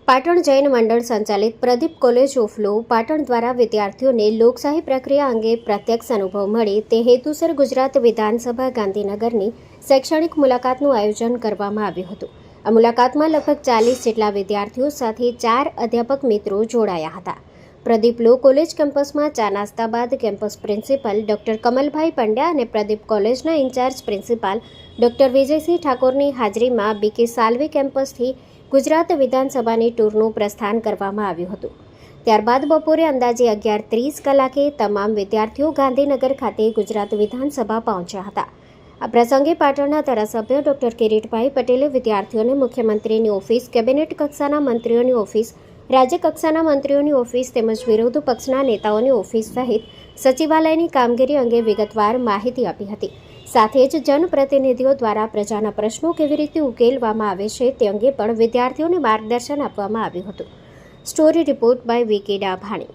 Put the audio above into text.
પાટણ જૈન મંડળ સંચાલિત Pradeep college of લો પાટણ દ્વારા વિદ્યાર્થીઓને લોકશાહી પ્રક્રિયા અંગે પ્રત્યક્ષ અનુભવ મળે તે હેતુસર ગુજરાત વિધાનસભા ગાંધીનગરની શૈક્ષણિક મુલાકાતનું આયોજન કરવામાં આવ્યું હતું. આ મુલાકાતમાં લગભગ 40 જેટલા વિદ્યાર્થીઓ સાથે 4 અધ્યાપક મિત્રો જોડાયા હતા. પ્રદીપ લો કોલેજ કેમ્પસમાં ચા નાસ્તા બાદ campus principal doctor Kamalbhai Pandya અને પ્રદીપ કોલેજના ઇન્ચાર્જ પ્રિન્સિપાલ ડોક્ટર વિજયસિંહ ઠાકોરની હાજરીમાં બીકે સાલ્વે કેમ્પસથી ગુજરાત વિધાનસભાની ટૂરનું પ્રસ્થાન કરવામાં આવ્યું હતું. ત્યારબાદ બપોરે અંદાજે 11:30 કલાકે તમામ વિદ્યાર્થીઓ ગાંધીનગર ખાતે ગુજરાત વિધાનસભા પહોંચ્યા હતા. આ પ્રસંગે પાટણના ધારાસભ્ય ડોક્ટર કિરીટભાઈ પટેલે વિદ્યાર્થીઓને મુખ્યમંત્રીની ઓફિસ, કેબિનેટ કક્ષાના મંત્રીઓની ઓફિસ, રાજ્ય કક્ષાના મંત્રીઓની ઓફિસ તેમજ વિરોધ પક્ષના નેતાઓની ઓફિસ સહિત સચિવાલયની કામગીરી અંગે વિગતવાર માહિતી આપી હતી. સાથે જ જનપ્રતિનિધિઓ દ્વારા પ્રજાના પ્રશ્નો કેવી રીતે ઉકેલવામાં આવે છે તે અંગે પણ વિદ્યાર્થીઓને માર્ગદર્શન આપવામાં આવ્યું હતું. Story report by VK. Dabhani.